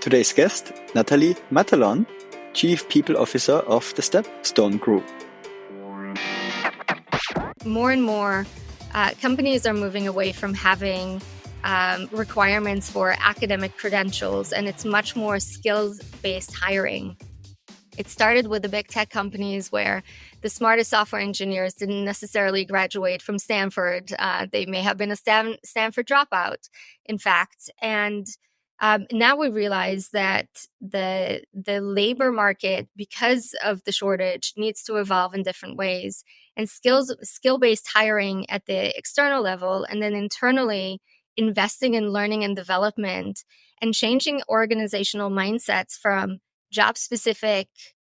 Today's guest, Natalie Matalon, Chief People Officer of the Stepstone Group. More and more companies are moving away from having requirements for academic credentials, and it's much more skills-based hiring. It started with the big tech companies where the smartest software engineers didn't necessarily graduate from Stanford. They may have been a Stanford dropout, in fact. And now we realize that the labor market, because of the shortage, needs to evolve in different ways. And skill-based hiring at the external level, and then internally investing in learning and development and changing organizational mindsets from job-specific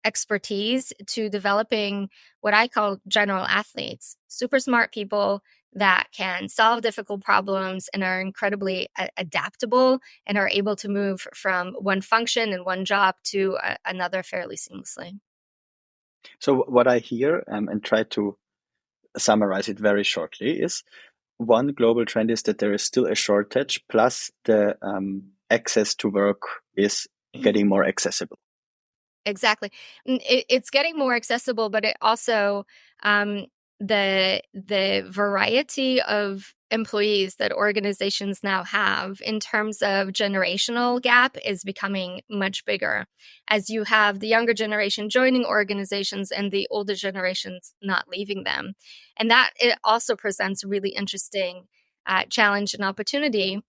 expertise to developing what I call general athletes, super smart people that can solve difficult problems and are incredibly adaptable and are able to move from one function and one job to another fairly seamlessly. So what I hear, and try to summarize it very shortly, is one global trend is that there is still a shortage, plus the access to work is getting more accessible. Exactly. It's getting more accessible, but it also the variety of employees that organizations now have in terms of generational gap is becoming much bigger, as you have the younger generation joining organizations and the older generations not leaving them. And that it also presents a really interesting challenge and opportunity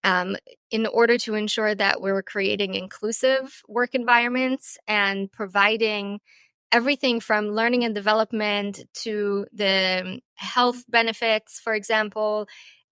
in order to ensure that we're creating inclusive work environments and providing everything from learning and development to the health benefits, for example.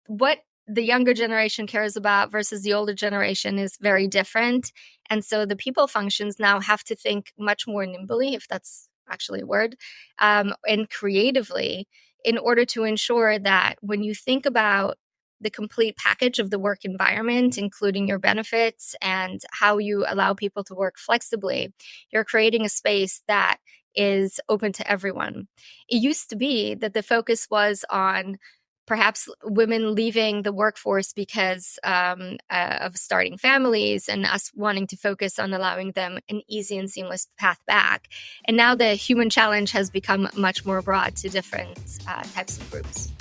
What the younger generation cares about versus the older generation is very different. And so the people functions now have to think much more nimbly, if that's actually a word, and creatively in order to ensure that when you think about the complete package of the work environment, including your benefits and how you allow people to work flexibly, you're creating a space that is open to everyone. It used to be that the focus was on perhaps women leaving the workforce because of starting families and us wanting to focus on allowing them an easy and seamless path back. And now the human challenge has become much more broad to different types of groups.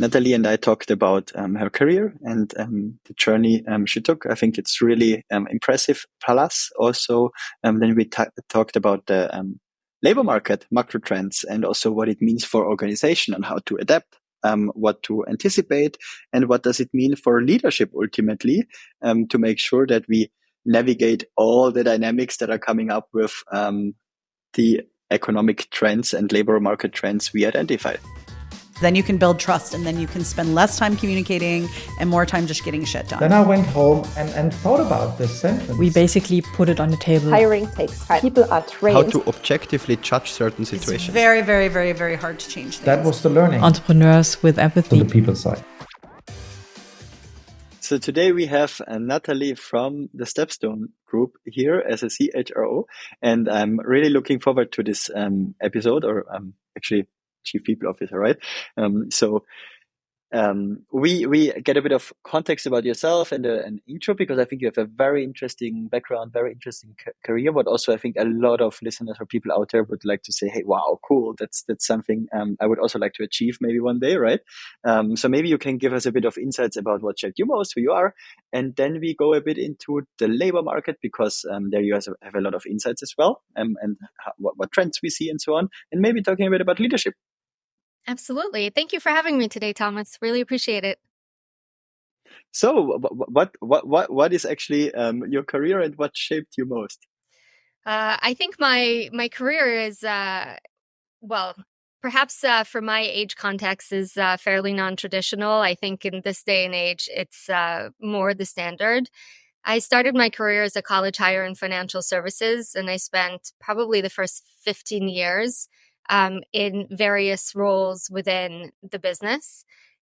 Natalie and I talked about her career and the journey she took. I think it's really impressive. Plus, also, then we talked about the labor market, macro trends, and also what it means for organization and how to adapt, what to anticipate, and what does it mean for leadership ultimately, to make sure that we navigate all the dynamics that are coming up with the economic trends and labor market trends we identified. Then you can build trust, and then you can spend less time communicating and more time just getting shit done. Then I went home and thought about this sentence. We basically put it on the table. Hiring takes time. People are trained. How to objectively judge certain situations. It's very, very, very, very hard to change things. That was the learning. Entrepreneurs with empathy. To the people side. So today we have Natalie from the Stepstone Group here as a CHRO, and I'm really looking forward to this episode, or actually Chief People Officer, right? We get a bit of context about yourself and an intro, because I think you have a very interesting background, very interesting career, but also I think a lot of listeners or people out there would like to say, hey, wow, cool. That's something I would also like to achieve maybe one day, right? So maybe you can give us a bit of insights about what shaped you most, who you are, and then we go a bit into the labor market, because there you have a lot of insights as well, and what trends we see and so on, and maybe talking a bit about leadership. Absolutely. Thank you for having me today, Thomas. Really appreciate it. So what is actually your career, and what shaped you most? I think my career is, perhaps for my age context is fairly non-traditional. I think in this day and age, it's more the standard. I started my career as a college hire in financial services, and I spent probably the first 15 years in various roles within the business.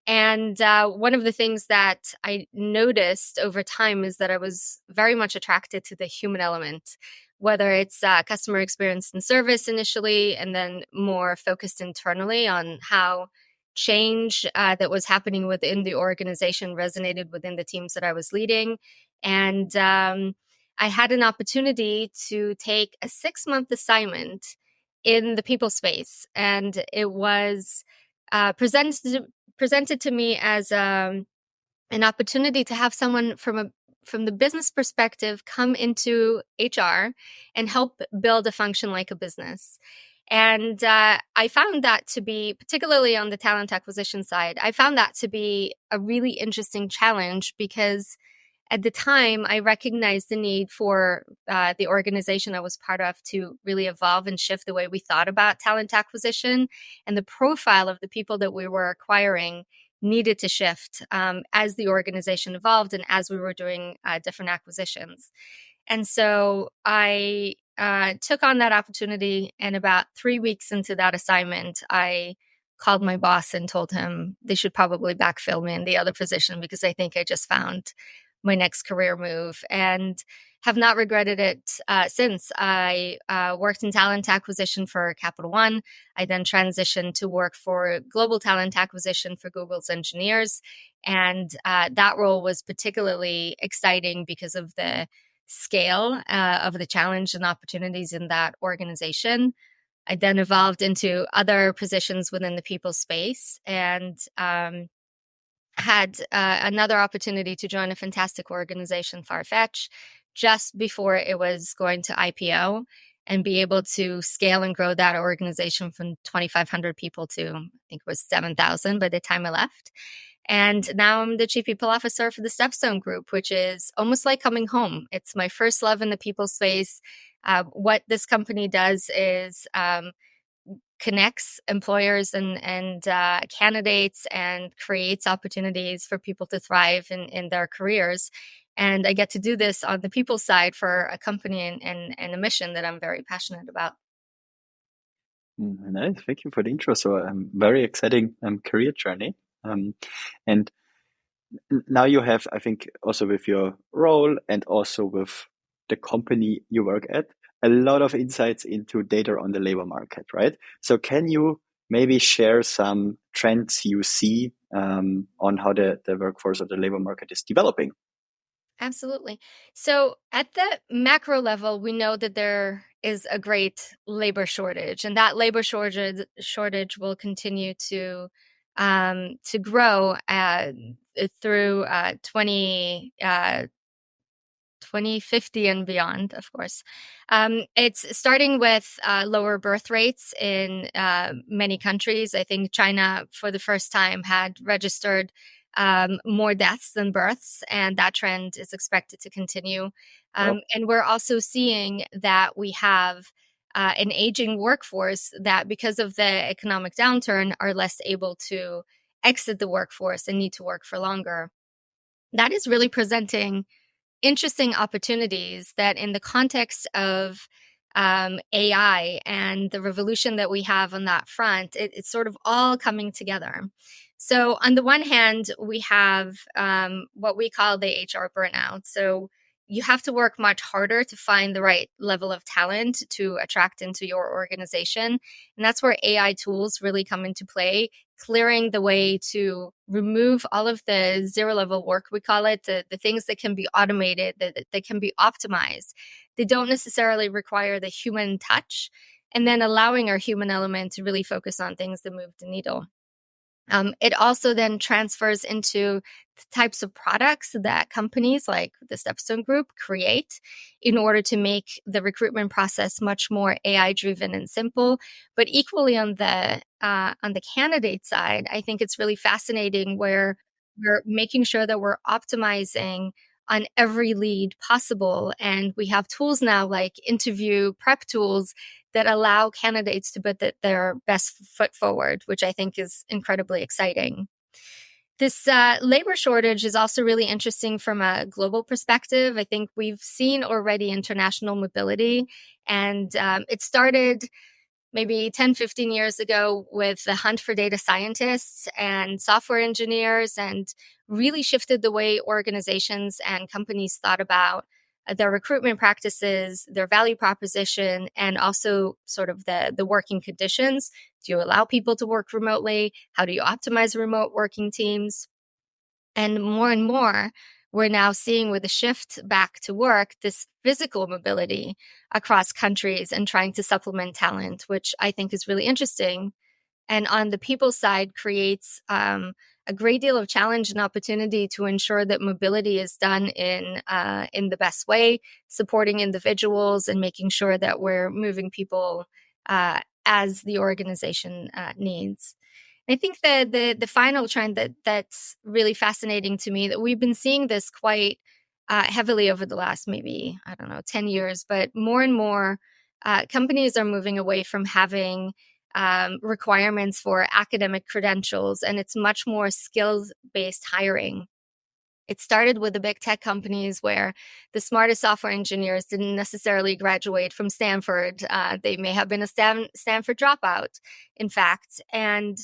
And one of the things that I noticed over time is that I was very much attracted to the human element, whether it's customer experience and service initially, and then more focused internally on how change that was happening within the organization resonated within the teams that I was leading. And I had an opportunity to take a 6-month assignment in the people space. And it was presented to me as an opportunity to have someone from the business perspective come into HR and help build a function like a business. And I found that to be, particularly on the talent acquisition side, I found that to be a really interesting challenge because at the time I recognized the need for the organization I was part of to really evolve and shift the way we thought about talent acquisition, and the profile of the people that we were acquiring needed to shift as the organization evolved and as we were doing different acquisitions. And so I took on that opportunity. And about 3 weeks into that assignment, I called my boss and told him they should probably backfill me in the other position because I think I just found my next career move, and have not regretted it since. I worked in talent acquisition for Capital One. I then transitioned to work for global talent acquisition for Google's engineers. And that role was particularly exciting because of the scale of the challenge and opportunities in that organization. I then evolved into other positions within the people space, and had another opportunity to join a fantastic organization, Farfetch, just before it was going to IPO, and be able to scale and grow that organization from 2,500 people to, I think it was 7,000 by the time I left. And now I'm the Chief People Officer for the Stepstone Group, which is almost like coming home. It's my first love in the people space. What this company does is connects employers and candidates and creates opportunities for people to thrive in their careers. And I get to do this on the people side for a company and a mission that I'm very passionate about. Nice. Thank you for the intro. So very exciting career journey. And now you have, I think, also with your role and also with the company you work at, a lot of insights into data on the labor market, right? So can you maybe share some trends you see on how the workforce of the labor market is developing? Absolutely. So at the macro level, we know that there is a great labor shortage, and that labor shortage will continue to grow through 2050 and beyond, of course. It's starting with lower birth rates in many countries. I think China, for the first time, had registered more deaths than births, and that trend is expected to continue. And we're also seeing that we have an aging workforce that, because of the economic downturn, are less able to exit the workforce and need to work for longer. That is really presenting interesting opportunities that, in the context of AI and the revolution that we have on that front, it's sort of all coming together. So on the one hand, we have what we call the HR burnout. So you have to work much harder to find the right level of talent to attract into your organization. And that's where AI tools really come into play, clearing the way to remove all of the zero-level work, we call it, the things that can be automated, that can be optimized. They don't necessarily require the human touch, and then allowing our human element to really focus on things that move the needle. It also then transfers into the types of products that companies like the Stepstone Group create in order to make the recruitment process much more AI-driven and simple. But equally on the candidate side, I think it's really fascinating where we're making sure that we're optimizing on every lead possible. And we have tools now like interview prep tools that allow candidates to put their best foot forward, which I think is incredibly exciting. This labor shortage is also really interesting from a global perspective. I think we've seen already international mobility, and it started maybe 10, 15 years ago with the hunt for data scientists and software engineers, and really shifted the way organizations and companies thought about their recruitment practices, their value proposition, and also sort of the working conditions. Do you allow people to work remotely? How do you optimize remote working teams? And more, we're now seeing with the shift back to work, this physical mobility across countries and trying to supplement talent, which I think is really interesting. And on the people side, creates a great deal of challenge and opportunity to ensure that mobility is done in the best way, supporting individuals and making sure that we're moving people as the organization needs. I think the final trend that's really fascinating to me, that we've been seeing this quite heavily over the last maybe, 10 years, but more and more companies are moving away from having requirements for academic credentials, and it's much more skills-based hiring. It started with the big tech companies where the smartest software engineers didn't necessarily graduate from Stanford. They may have been a Stanford dropout, in fact. And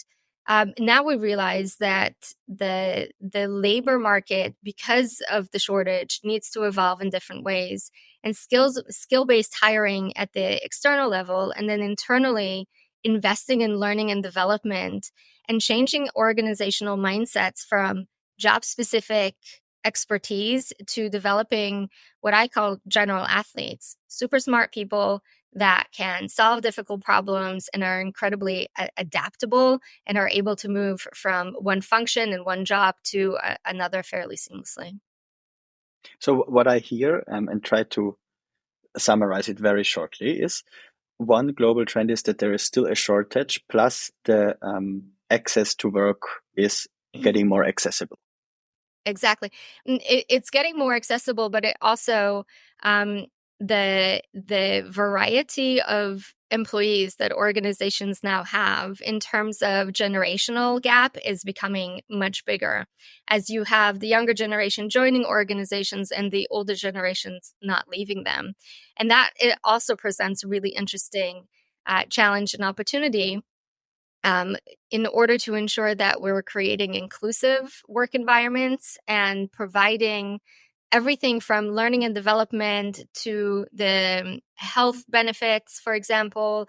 now we realize that the labor market, because of the shortage, needs to evolve in different ways. And skill-based hiring at the external level, and then internally investing in learning and development and changing organizational mindsets from job-specific expertise to developing what I call general athletes, super smart people that can solve difficult problems and are incredibly adaptable and are able to move from one function and one job to another fairly seamlessly. So what I hear, and try to summarize it very shortly, is one global trend is that there is still a shortage, plus the access to work is getting more accessible. Exactly. It's getting more accessible, but it also the variety of employees that organizations now have in terms of generational gap is becoming much bigger, as you have the younger generation joining organizations and the older generations not leaving them. And that it also presents a really interesting challenge and opportunity in order to ensure that we're creating inclusive work environments and providing everything from learning and development to the health benefits, for example.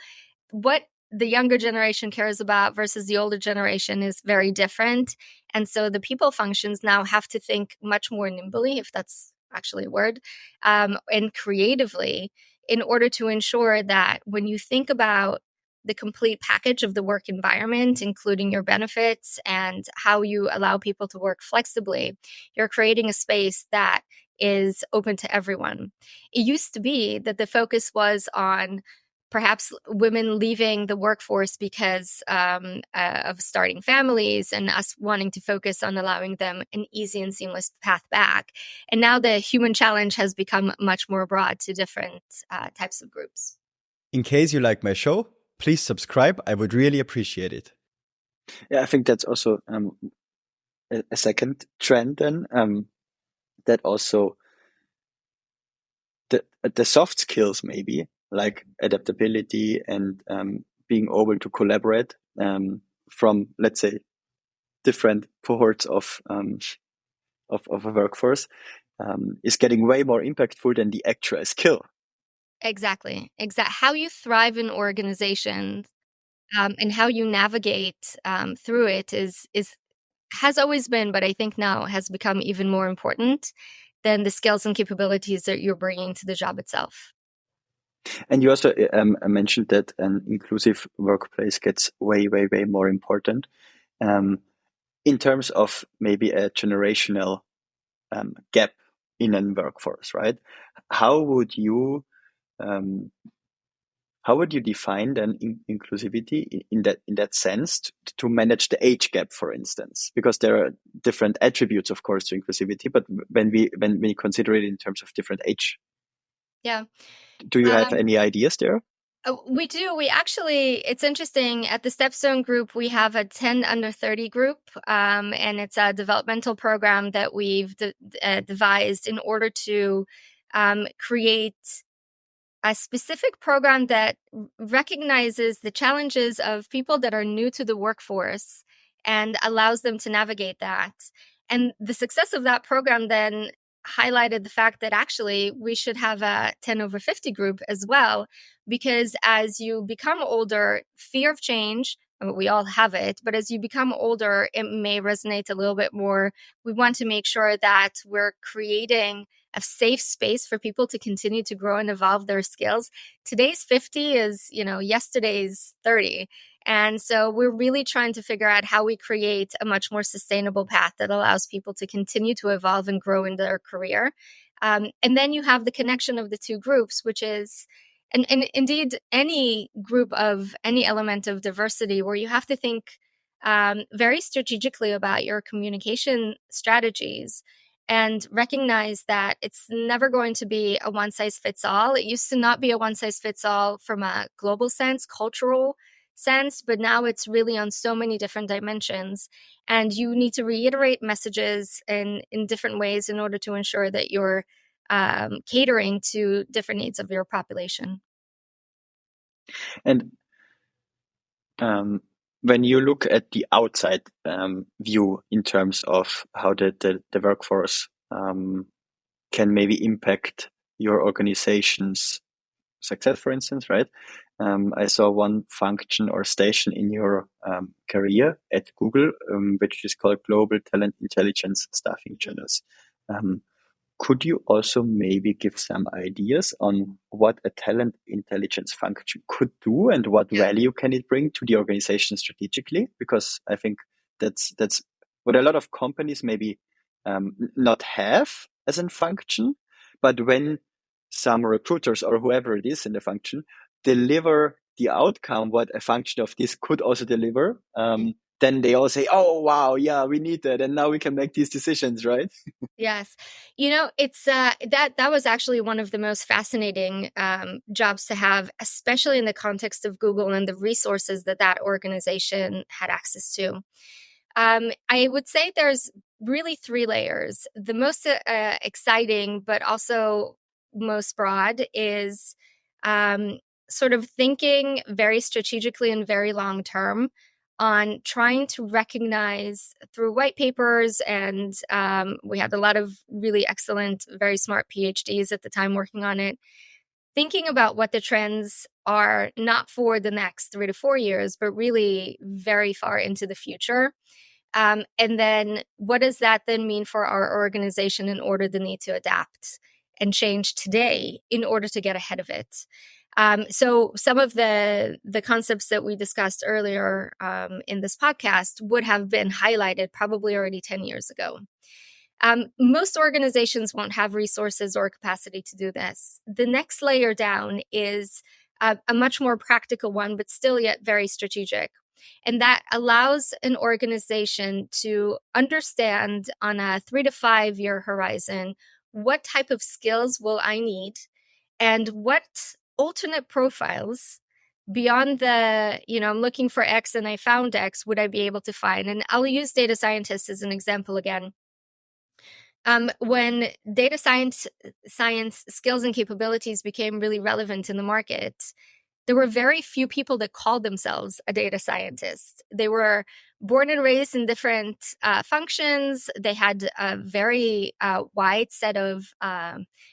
What the younger generation cares about versus the older generation is very different. And so the people functions now have to think much more nimbly, if that's actually a word, and creatively, in order to ensure that when you think about the complete package of the work environment, including your benefits and how you allow people to work flexibly, you're creating a space that is open to everyone. It used to be that the focus was on perhaps women leaving the workforce because of starting families, and us wanting to focus on allowing them an easy and seamless path back. And now the human challenge has become much more broad to different types of groups. In case you like my show, please subscribe. I would really appreciate it. Yeah, I think that's also a second trend then, that also the soft skills, maybe like adaptability and being able to collaborate from, let's say, different cohorts of a workforce is getting way more impactful than the actual skill. Exactly. How you thrive in organizations and how you navigate through it has always been, but I think now has become even more important than the skills and capabilities that you're bringing to the job itself. And you also mentioned that an inclusive workplace gets way more important in terms of maybe a generational gap in a workforce, right? How would you define then inclusivity in that sense to manage the age gap, for instance? Because there are different attributes, of course, to inclusivity, but when we consider it in terms of different age, yeah. Do you have any ideas there? We do. We actually, it's interesting. At the Stepstone Group, we have a 10 under 30 group, and it's a developmental program that we've devised in order to create a specific program that recognizes the challenges of people that are new to the workforce and allows them to navigate that. And the success of that program then highlighted the fact that actually we should have a 10 over 50 group as well, because as you become older, fear of change, we all have it, but as you become older, it may resonate a little bit more. We want to make sure that we're creating a safe space for people to continue to grow and evolve their skills. Today's 50 is, yesterday's 30. And so we're really trying to figure out how we create a much more sustainable path that allows people to continue to evolve and grow in their career. And then you have the connection of the two groups, which is, and indeed, any group of any element of diversity where you have to think very strategically about your communication strategies and recognize that it's never going to be a one size fits all. It used to not be a one size fits all from a global sense, cultural sense, but now it's really on so many different dimensions. And you need to reiterate messages in different ways in order to ensure that you're catering to different needs of your population. And when you look at the outside view in terms of how the workforce can maybe impact your organization's success, for instance, right? I saw one function or station in your career at Google, which is called Global Talent Intelligence Staffing Channels. Could you also maybe give some ideas on what a talent intelligence function could do and what value can it bring to the organization strategically? Because I think that's what a lot of companies maybe not have as a function, but when some recruiters or whoever it is in the function deliver the outcome, what a function of this could also deliver, then they all say, oh, wow, yeah, we need that. And now we can make these decisions, right? Yes. It's that was actually one of the most fascinating jobs to have, especially in the context of Google and the resources that organization had access to. I would say there's really 3 layers. The most exciting, but also most broad, is sort of thinking very strategically and very long term on trying to recognize through white papers, and we had a lot of really excellent, very smart PhDs at the time working on it, thinking about what the trends are, not for the next 3 to 4 years, but really very far into the future. And then what does that then mean for our organization in order to need to adapt and change today in order to get ahead of it? So some of the concepts that we discussed earlier in this podcast would have been highlighted probably already 10 years ago. Most organizations won't have resources or capacity to do this. The next layer down is a much more practical one, but still yet very strategic. And that allows an organization to understand on a 3 to 5 year horizon, what type of skills will I need and what alternate profiles beyond the, I'm looking for X and I found X, would I be able to find? And I'll use data scientists as an example again. When data science skills and capabilities became really relevant in the market, there were very few people that called themselves a data scientist. They were born and raised in different functions. They had a very wide set of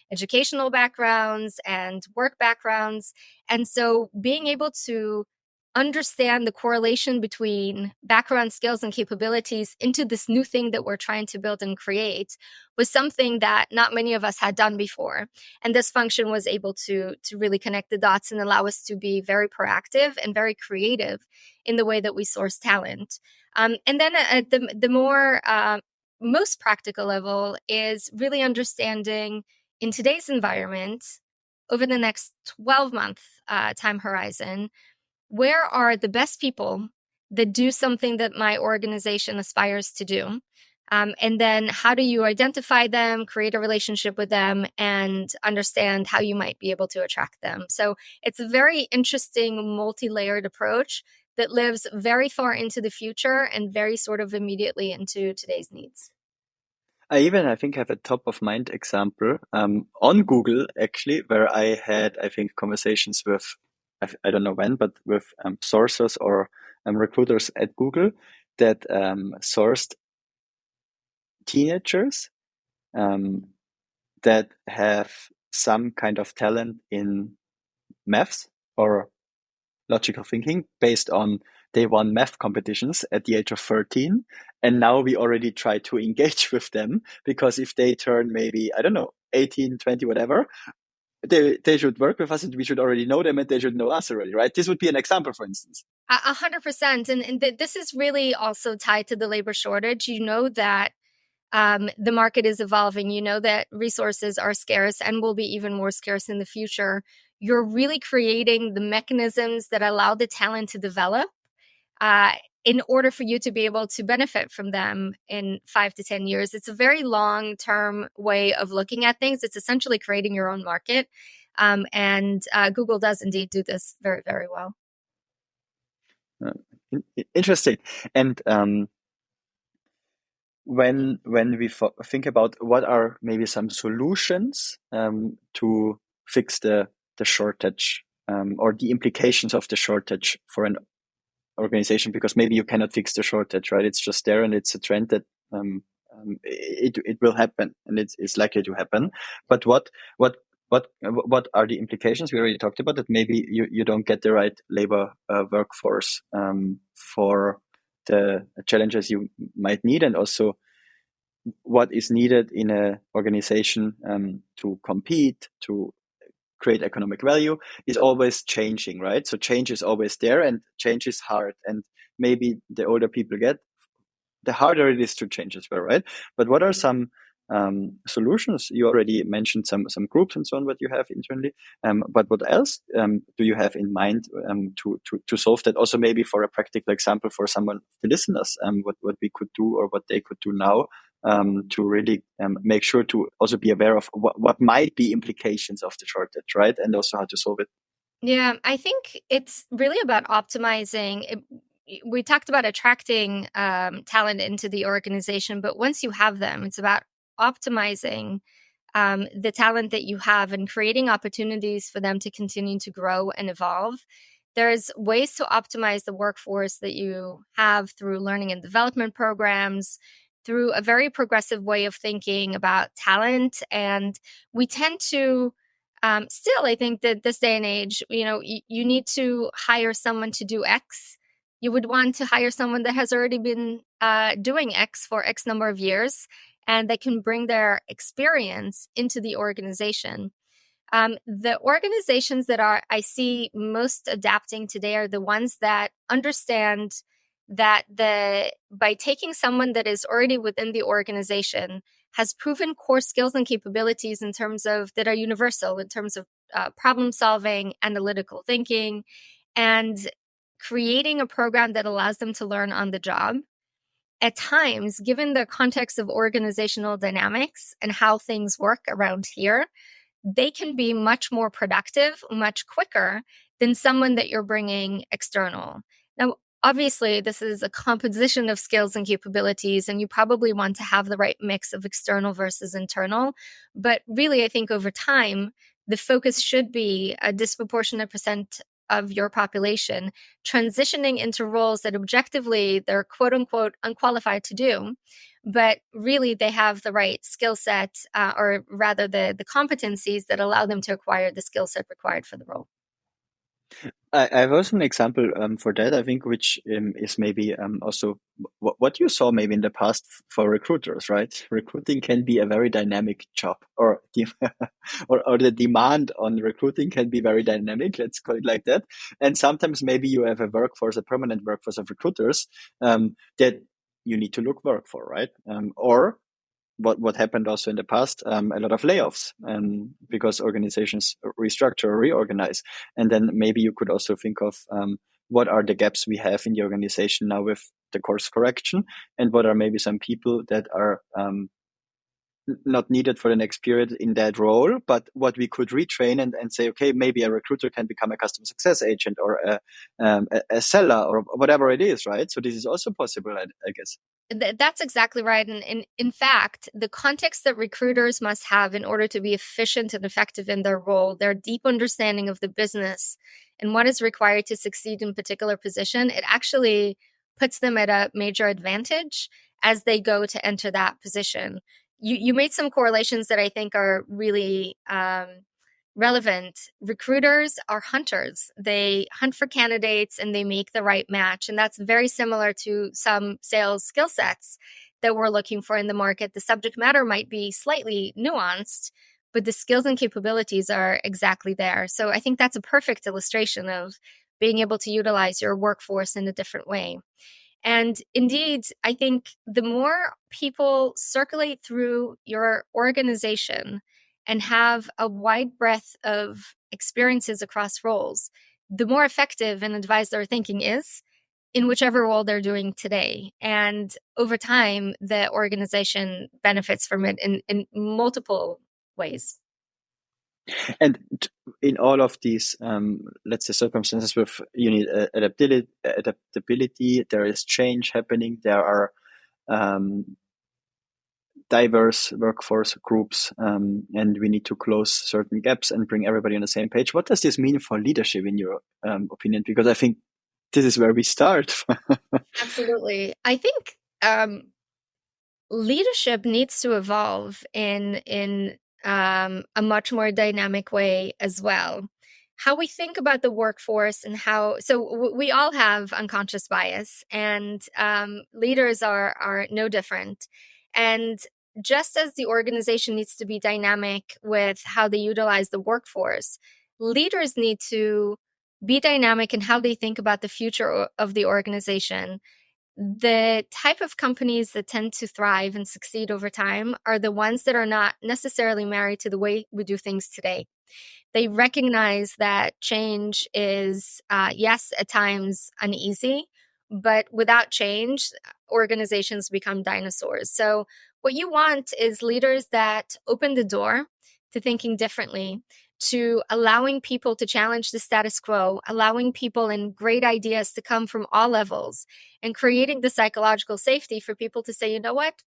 educational backgrounds and work backgrounds. And so being able to understand the correlation between background skills and capabilities into this new thing that we're trying to build and create was something that not many of us had done before. And this function was able to really connect the dots and allow us to be very proactive and very creative in the way that we source talent. And then at the more most practical level is really understanding in today's environment over the next 12-month time horizon, where are the best people that do something that my organization aspires to do? And then how do you identify them, create a relationship with them, and understand how you might be able to attract them? So it's a very interesting multi-layered approach that lives very far into the future and very sort of immediately into today's needs. I think, have a top of mind example on Google, actually, where I had, I think, conversations with, I don't know when, but with sourcers or recruiters at Google that sourced teenagers that have some kind of talent in maths or logical thinking based on they won math competitions at the age of 13. And now we already try to engage with them because if they turn maybe, I don't know, 18, 20, whatever, they should work with us and we should already know them and they should know us already, right? This would be an example, for instance. 100%. And this is really also tied to the labor shortage. You know that the market is evolving. You know that resources are scarce and will be even more scarce in the future. You're really creating the mechanisms that allow the talent to develop in order for you to be able to benefit from them in 5 to 10 years. It's a very long-term way of looking at things. It's essentially creating your own market. And Google does indeed do this very, very well. Interesting. And when we think about what are maybe some solutions to fix the shortage or the implications of the shortage for an organization, because maybe you cannot fix the shortage, right? It's just there and it's a trend that it will happen and it's likely to happen. But what are the implications? We already talked about that. Maybe you don't get the right labor workforce for the challenges you might need, and also what is needed in an organization to compete, to create economic value is always changing, right? So change is always there and change is hard. And maybe the older people get, the harder it is to change as well, right? But what are some solutions? You already mentioned some groups and so on, what you have internally. But what else do you have in mind to solve that? Also, maybe for a practical example for someone, the listeners, what we could do or what they could do now to really make sure to also be aware of what might be implications of the shortage, right? And also how to solve it. Yeah, I think it's really about optimizing it. We talked about attracting talent into the organization, but once you have them, it's about optimizing the talent that you have and creating opportunities for them to continue to grow and evolve. There's ways to optimize the workforce that you have through learning and development programs, through a very progressive way of thinking about talent. And we tend to still, I think that this day and age, you need to hire someone to do X. You would want to hire someone that has already been doing X for X number of years, and they can bring their experience into the organization. The organizations that I see most adapting today are the ones that understand that by taking someone that is already within the organization, has proven core skills and capabilities in terms of that are universal in terms of problem solving, analytical thinking, and creating a program that allows them to learn on the job. At times, given the context of organizational dynamics and how things work around here, they can be much more productive, much quicker than someone that you're bringing external. Now, obviously, this is a composition of skills and capabilities, and you probably want to have the right mix of external versus internal. But really, I think over time, the focus should be a disproportionate percent of your population transitioning into roles that objectively they're quote unquote unqualified to do, but really they have the right skill set or rather the competencies that allow them to acquire the skill set required for the role. I have also an example for that, I think, which is maybe also what you saw maybe in the past for recruiters, right? Recruiting can be a very dynamic job, or the demand on recruiting can be very dynamic, let's call it like that. And sometimes maybe you have a permanent workforce of recruiters that you need to work for, right? Or what happened also in the past, a lot of layoffs because organizations restructure or reorganize. And then maybe you could also think of what are the gaps we have in the organization now with the course correction, and what are maybe some people that are not needed for the next period in that role, but what we could retrain and say, okay, maybe a recruiter can become a customer success agent or a seller or whatever it is, right? So this is also possible, I guess. That's exactly right. And in fact, the context that recruiters must have in order to be efficient and effective in their role, their deep understanding of the business and what is required to succeed in a particular position, it actually puts them at a major advantage as they go to enter that position. you made some correlations that I think are really relevant. Recruiters are hunters. They hunt for candidates and they make the right match. And that's very similar to some sales skill sets that we're looking for in the market. The subject matter might be slightly nuanced, but the skills and capabilities are exactly there. So I think that's a perfect illustration of being able to utilize your workforce in a different way. And indeed, I think the more people circulate through your organization and have a wide breadth of experiences across roles, the more effective an advisor thinking is in whichever role they're doing today. And over time, the organization benefits from it in multiple ways. And in all of these, let's say, circumstances, with you need adaptability. There is change happening. There are diverse workforce groups, and we need to close certain gaps and bring everybody on the same page. What does this mean for leadership, in your opinion? Because I think this is where we start. Absolutely. I think leadership needs to evolve in a much more dynamic way as well. How we think about the workforce and we all have unconscious bias, and leaders are no different. And just as the organization needs to be dynamic with how they utilize the workforce, leaders need to be dynamic in how they think about the future of the organization. The type of companies that tend to thrive and succeed over time are the ones that are not necessarily married to the way we do things today. They recognize that change is, yes, at times uneasy, but without change, organizations become dinosaurs. So what you want is leaders that open the door to thinking differently, to allowing people to challenge the status quo, allowing people and great ideas to come from all levels, and creating the psychological safety for people to say, you know what?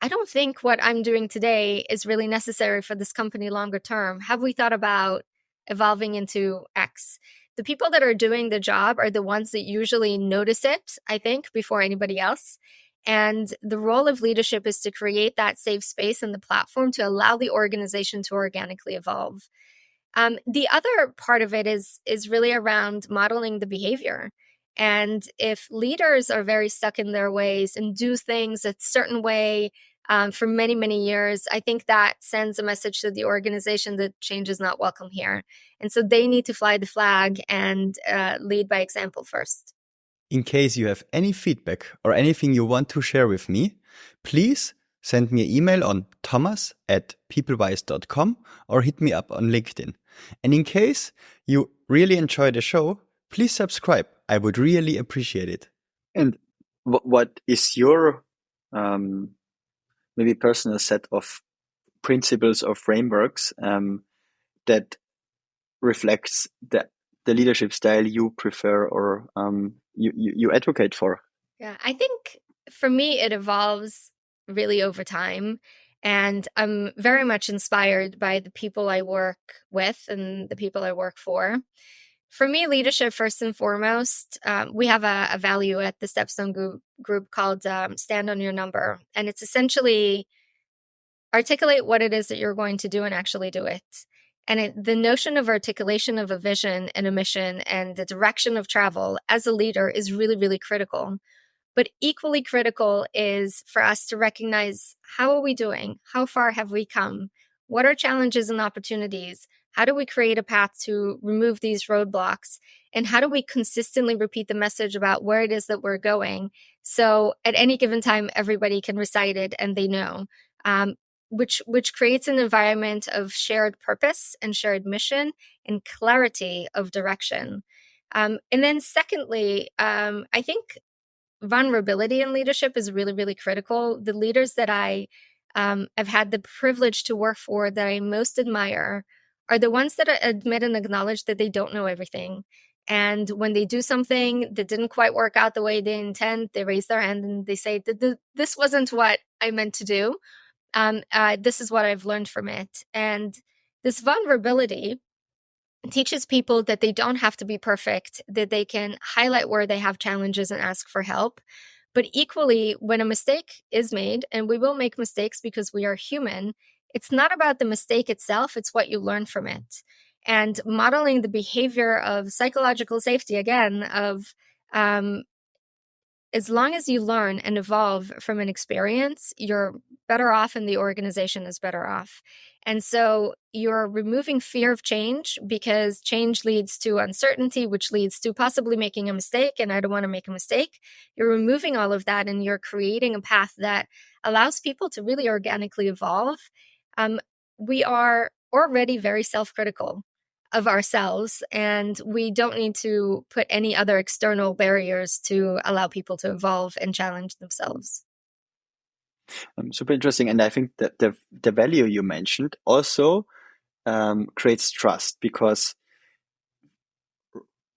I don't think what I'm doing today is really necessary for this company longer term. Have we thought about evolving into X? The people that are doing the job are the ones that usually notice it, I think, before anybody else. And the role of leadership is to create that safe space and the platform to allow the organization to organically evolve. The other part of it is really around modeling the behavior. And if leaders are very stuck in their ways and do things a certain way for many, many years, I think that sends a message to the organization that change is not welcome here. And so they need to fly the flag and lead by example first. In case you have any feedback or anything you want to share with me, please send me an email on thomas@peoplewise.com or hit me up on LinkedIn. And in case you really enjoy the show, please subscribe. I would really appreciate it. And what is your maybe personal set of principles or frameworks that reflects the leadership style you prefer or you advocate for? Yeah, I think for me, it evolves really over time. And I'm very much inspired by the people I work with and the people I work for. For me, leadership, first and foremost, we have a value at the Stepstone Group called Stand on Your Number. And it's essentially articulate what it is that you're going to do and actually do it. And the notion of articulation of a vision and a mission and the direction of travel as a leader is really, really critical. But equally critical is for us to recognize, how are we doing? How far have we come? What are challenges and opportunities? How do we create a path to remove these roadblocks? And how do we consistently repeat the message about where it is that we're going? So at any given time, everybody can recite it and they know, which creates an environment of shared purpose and shared mission and clarity of direction. And then secondly, I think vulnerability in leadership is really, really critical. The leaders that I have had the privilege to work for that I most admire are the ones that admit and acknowledge that they don't know everything. And when they do something that didn't quite work out the way they intend, they raise their hand and they say, this wasn't what I meant to do. This is what I've learned from it. And this vulnerability teaches people that they don't have to be perfect, that they can highlight where they have challenges and ask for help. But equally, when a mistake is made, and we will make mistakes because we are human, it's not about the mistake itself, it's what you learn from it. And modeling the behavior of psychological safety, again, of as long as you learn and evolve from an experience, you're better off and the organization is better off. And so you're removing fear of change, because change leads to uncertainty, which leads to possibly making a mistake. And I don't want to make a mistake. You're removing all of that and you're creating a path that allows people to really organically evolve. We are already very self-critical of ourselves, and we don't need to put any other external barriers to allow people to evolve and challenge themselves. Super interesting. And I think that the value you mentioned also creates trust, because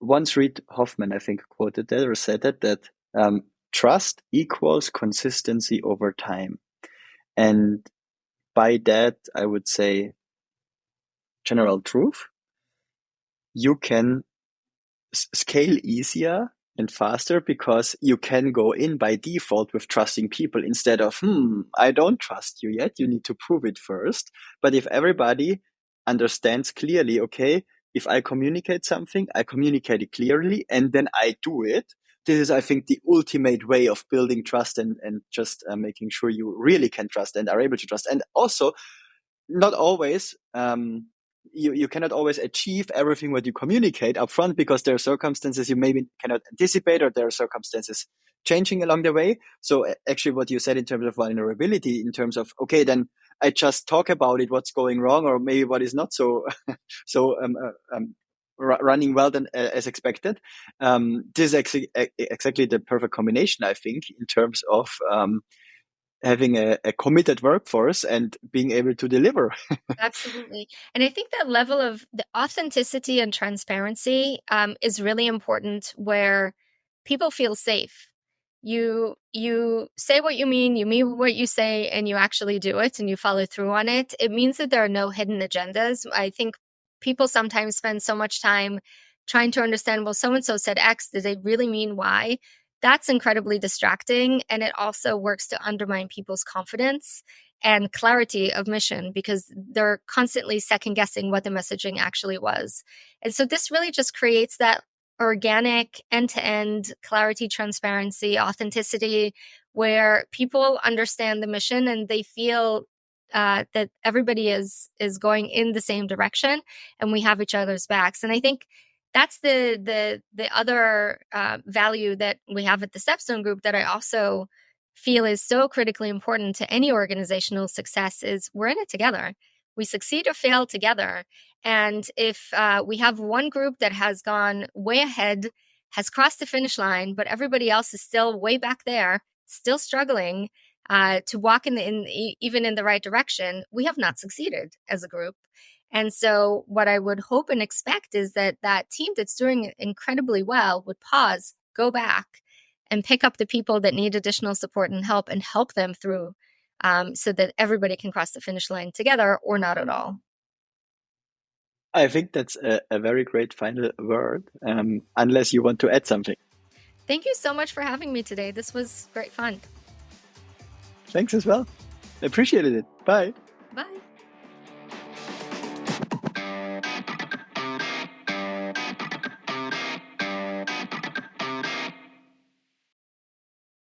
once Reid Hoffman, I think, quoted that or said that trust equals consistency over time. And by that, I would say, general truth, you can scale easier and faster because you can go in by default with trusting people instead of, I don't trust you yet. You need to prove it first. But if everybody understands clearly, okay, if I communicate something, I communicate it clearly and then I do it. This is, I think, the ultimate way of building trust and just making sure you really can trust and are able to trust. And also, not always, you cannot always achieve everything what you communicate upfront, because there are circumstances you maybe cannot anticipate, or there are circumstances changing along the way. So actually what you said in terms of vulnerability, in terms of, okay, then I just talk about it, what's going wrong, or maybe what is not so running well than as expected. This is exactly the perfect combination, I think, in terms of having a committed workforce and being able to deliver. Absolutely. And I think that level of the authenticity and transparency is really important, where people feel safe. You say what you mean what you say, and you actually do it and you follow through on it. It means that there are no hidden agendas. I think people sometimes spend so much time trying to understand, well, so-and-so said X, did they really mean Y? That's incredibly distracting. And it also works to undermine people's confidence and clarity of mission, because they're constantly second guessing what the messaging actually was. And so this really just creates that organic end-to-end clarity, transparency, authenticity, where people understand the mission and they feel that everybody is going in the same direction and we have each other's backs. And I think that's the other value that we have at the Stepstone Group that I also feel is so critically important to any organizational success, is we're in it together. We succeed or fail together. And if we have one group that has gone way ahead, has crossed the finish line, but everybody else is still way back there, still struggling to walk even in the right direction, we have not succeeded as a group. And so what I would hope and expect is that team that's doing incredibly well would pause, go back, and pick up the people that need additional support and help them through, so that everybody can cross the finish line together or not at all. I think that's a very great final word, unless you want to add something. Thank you so much for having me today. This was great fun. Thanks as well. I appreciated it. Bye. Bye.